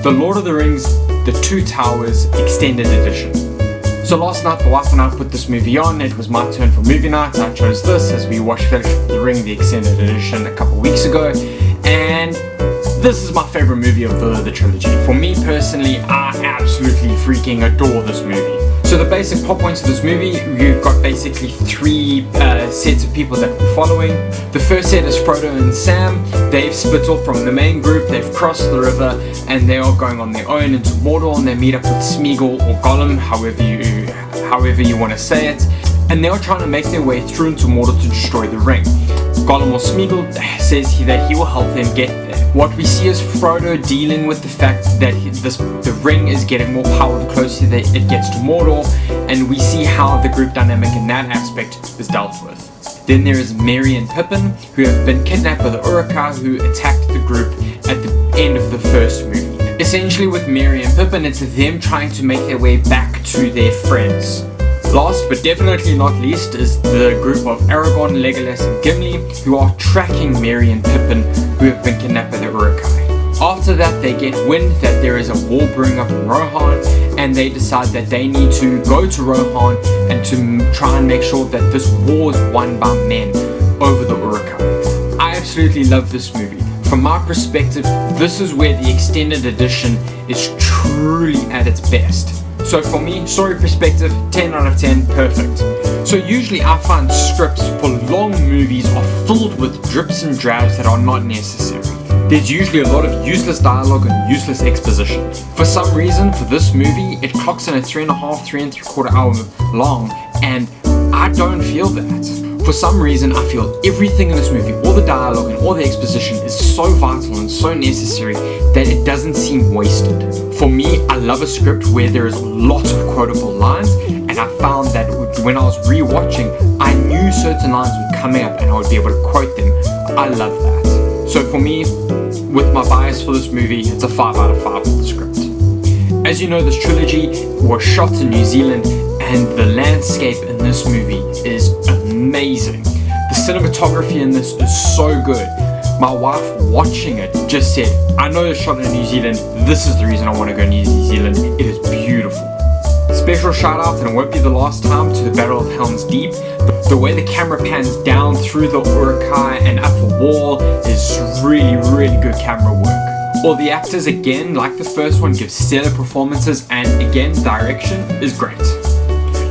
The Lord of the Rings The Two Towers Extended Edition. So last night the wife and I put this movie on. It was my turn for movie night. I chose this as we watched Fellowship of the Ring, the Extended Edition, a couple weeks ago. And this is my favorite movie of the trilogy. For me personally, I absolutely freaking adore this movie. So the basic plot points of this movie, you've got basically three sets of people that we're following. The first set is Frodo and Sam. They've split off from the main group, they've crossed the river, and they are going on their own into Mordor, and they meet up with Smeagol or Gollum, however you want to say it. And they are trying to make their way through into Mordor to destroy the ring. Gollum or Smeagol says that he will help them get there. What we see is Frodo dealing with the fact that the ring is getting more power the closer it gets to Mordor, and we see how the group dynamic in that aspect is dealt with. Then there is Merry and Pippin, who have been kidnapped by the Uruk-hai who attacked the group at the end of the first movie. Essentially with Merry and Pippin, it's them trying to make their way back to their friends. Last but definitely not least is the group of Aragorn, Legolas and Gimli, who are tracking Merry and Pippin, who have been kidnapped by the Uruk-hai. After that, they get wind that there is a war brewing up in Rohan, and they decide that they need to go to Rohan and to try and make sure that this war is won by men over the Uruk-hai. I absolutely love this movie. From my perspective, this is where the extended edition is truly at its best. So for me, story perspective, 10 out of 10, perfect. So usually I find scripts for long movies are filled with drips and drabs that are not necessary. There's usually a lot of useless dialogue and useless exposition. For some reason, for this movie, it clocks in at 3.5 hour long, and I don't feel that. For some reason, I feel everything in this movie, all the dialogue and all the exposition is so vital and so necessary that it doesn't seem wasted. For me, I love a script where there is lots of quotable lines, and I found that when I was rewatching, I knew certain lines would come up and I would be able to quote them. I love that. So for me, with my bias for this movie, it's a 5 out of 5 for the script. As you know, this trilogy was shot in New Zealand, and the landscape in this movie is amazing. The cinematography in this is so good. My wife watching it just said, I know it's shot in New Zealand, this is the reason I want to go to New Zealand, it is beautiful. Special shout out, and it won't be the last time, to the Battle of Helm's Deep. The way the camera pans down through the Uruk-hai and up the wall is really, really good camera work. All the actors, again, like the first one, give stellar performances, and again, direction is great.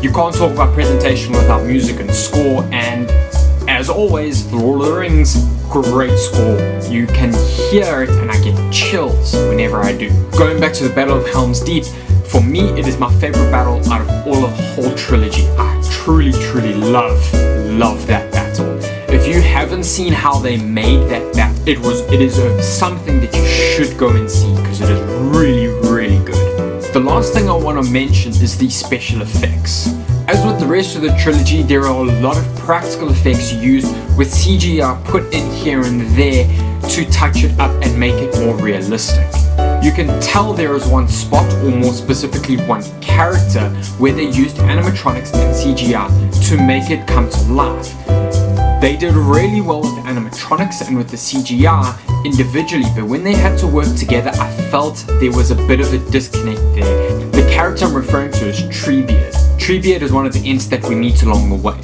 You can't talk about presentation without music and score, and as always, The Lord of the Rings, great score. You can hear it and I get chills whenever I do. Going back to the Battle of Helm's Deep, for me it is my favorite battle out of all of the whole trilogy. I truly, truly love that battle. If you haven't seen how they made that battle, it is something that you should go and see because it is really, really good. The last thing I want to mention is the special effects. As with the rest of the trilogy, there are a lot of practical effects used with CGI put in here and there to touch it up and make it more realistic. You can tell there is one spot, or more specifically one character, where they used animatronics and CGI to make it come to life. They did really well with the animatronics and with the CGI individually, but when they had to work together, I felt there was a bit of a disconnect there. The character I'm referring to is Treebeard. Treebeard is one of the Ents that we meet along the way.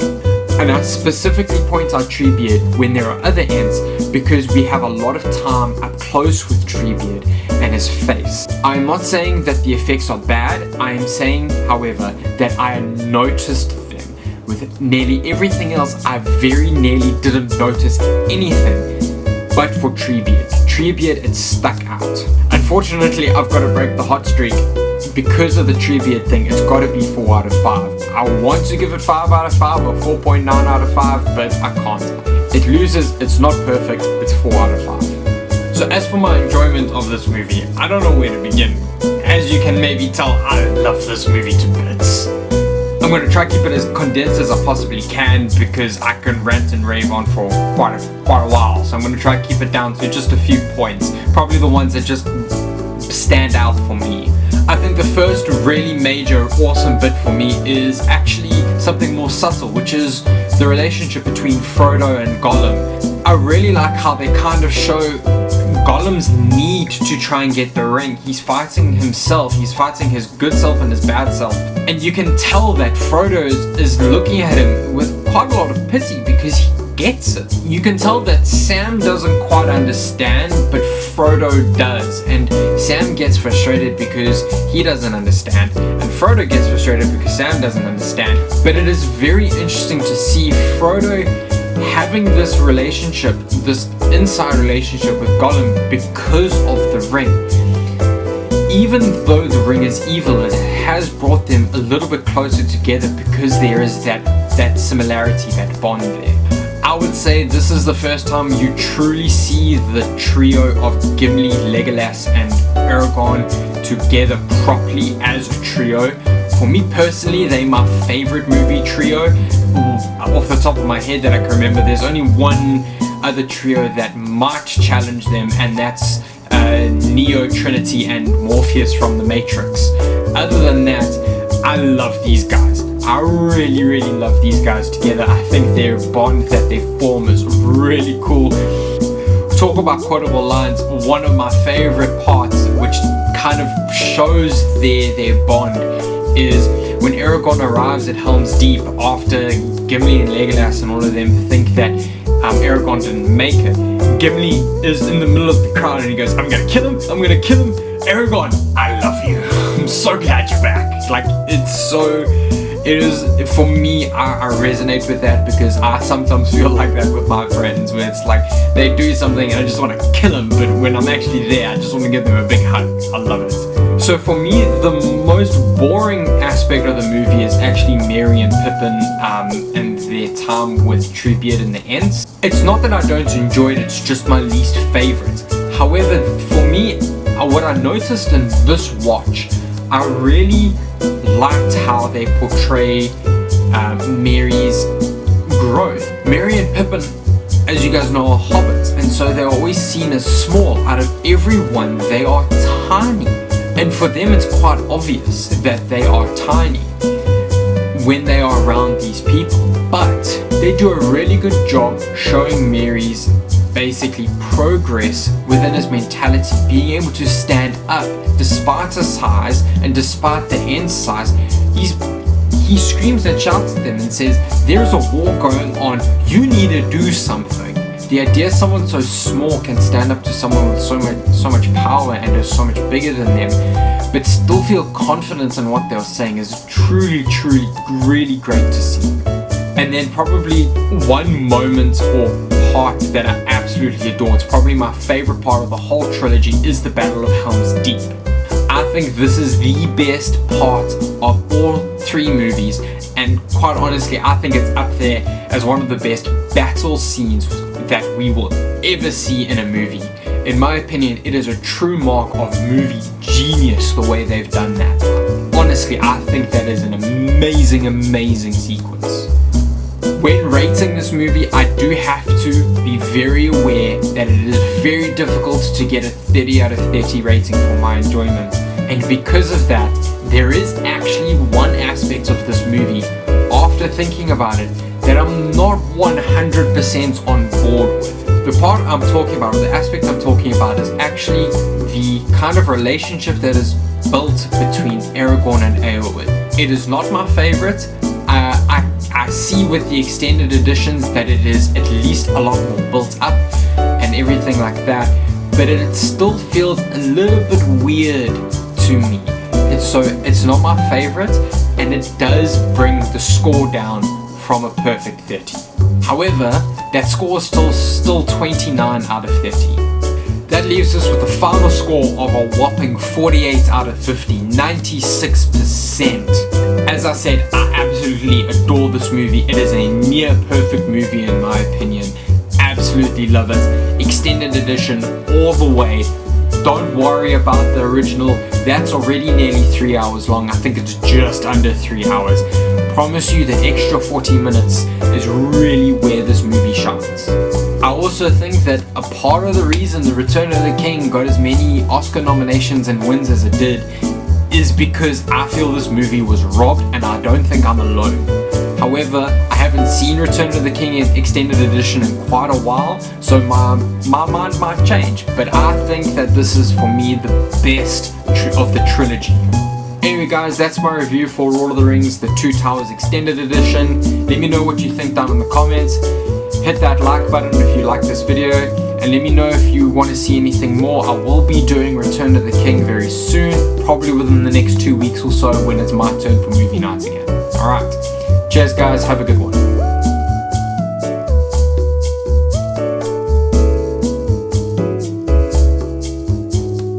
And I specifically point out Treebeard when there are other Ents because we have a lot of time up close with Treebeard and his face. I'm not saying that the effects are bad, I am saying, however, that I noticed them. With nearly everything else, I very nearly didn't notice anything but for Treebeard. Treebeard, it stuck out. Unfortunately, I've got to break the hot streak. Because of the Treebeard thing, it's got to be 4 out of 5. I want to give it 5 out of 5 or 4.9 out of 5, but I can't. It loses, it's not perfect, it's 4 out of 5. So as for my enjoyment of this movie, I don't know where to begin. As you can maybe tell, I love this movie to bits. I'm going to try to keep it as condensed as I possibly can because I can rant and rave on for quite a while. So I'm going to try to keep it down to just a few points. Probably the ones that just stand out for me. I think the first really major awesome bit for me is actually something more subtle, which is the relationship between Frodo and Gollum. I really like how they kind of show Gollum's need to try and get the ring. He's fighting himself, he's fighting his good self and his bad self. And you can tell that Frodo is looking at him with quite a lot of pity because he gets it. You can tell that Sam doesn't quite understand, but Frodo does. And Sam gets frustrated because he doesn't understand. And Frodo gets frustrated because Sam doesn't understand. But it is very interesting to see Frodo having this relationship, this inside relationship with Gollum because of the ring. Even though the ring is evil, it has brought them a little bit closer together because there is that similarity, that bond there. I would say this is the first time you truly see the trio of Gimli, Legolas and Aragorn together properly as a trio. For me personally, they're my favorite movie trio. Off the top of my head that I can remember, there's only one other trio that might challenge them, and that's Neo, Trinity and Morpheus from The Matrix. Other than that, I love these guys. I really love these guys together. I think their bond that they form is really cool. Talk about quotable lines. One of my favorite parts, which kind of shows their bond, is when Aragorn arrives at Helm's Deep after Gimli and Legolas and all of them think that Aragorn didn't make it. Gimli is in the middle of the crowd and he goes, I'm gonna kill him, I'm gonna kill him. Aragorn, I love you. I'm so glad you're back. Like, it is, for me, I resonate with that because I sometimes feel like that with my friends, where it's like they do something and I just want to kill them, but when I'm actually there, I just want to give them a big hug. I love it. So for me, the most boring aspect of the movie is actually Merry and Pippin and their time with Treebeard and the Ents. It's not that I don't enjoy it, it's just my least favorite. However, for me, what I noticed in this watch, I really liked how they portray Merry's growth. Merry and Pippin, as you guys know, are hobbits, and so they're always seen as small. Out of everyone, they are tiny. And for them, it's quite obvious that they are tiny when they are around these people. But they do a really good job showing Merry's basically progress within his mentality, being able to stand up despite his size and despite the Ent size. He screams and shouts at them and says, there's a war going on, you need to do something. The idea someone so small can stand up to someone with so much power and is so much bigger than them, but still feel confidence in what they're saying is truly really great to see. And then probably one moment or part that I absolutely adore, it's probably my favorite part of the whole trilogy, is the Battle of Helm's Deep. I think this is the best part of all three movies, and quite honestly, I think it's up there as one of the best battle scenes that we will ever see in a movie. In my opinion, it is a true mark of movie genius the way they've done that. Honestly, I think that is an amazing sequence. When rating this movie, I do have to be very aware that it is very difficult to get a 30 out of 30 rating for my enjoyment. And because of that, there is actually one aspect of this movie, after thinking about it, that I'm not 100% on board with. The part I'm talking about, or the aspect I'm talking about, is actually the kind of relationship that is built between Aragorn and Eowyn. It is not my favorite. I see with the extended editions that it is at least a lot more built up and everything like that, but it still feels a little bit weird to me. It's not my favorite, and it does bring the score down from a perfect 30. However, that score is still 29 out of 30. That leaves us with a final score of a whopping 48 out of 50, 96%. As I said, I absolutely adore this movie. It is a near perfect movie in my opinion. Absolutely love it. Extended edition all the way. Don't worry about the original. That's already nearly 3 hours long. I think it's just under 3 hours. Promise you the extra 40 minutes is really where this movie shines. I also think that a part of the reason The Return of the King got as many Oscar nominations and wins as it did is because I feel this movie was robbed, and I don't think I'm alone. However, I haven't seen Return of the King Extended Edition in quite a while, so my mind might change, but I think that this is, for me, the best of the trilogy. Anyway guys, that's my review for Lord of the Rings The Two Towers Extended Edition. Let me know what you think down in the comments. Hit that like button if you like this video, and let me know if you want to see anything more. I will be doing Return of the King very soon, probably within the next 2 weeks or so when it's my turn for movie nights again. Alright, cheers guys, have a good one.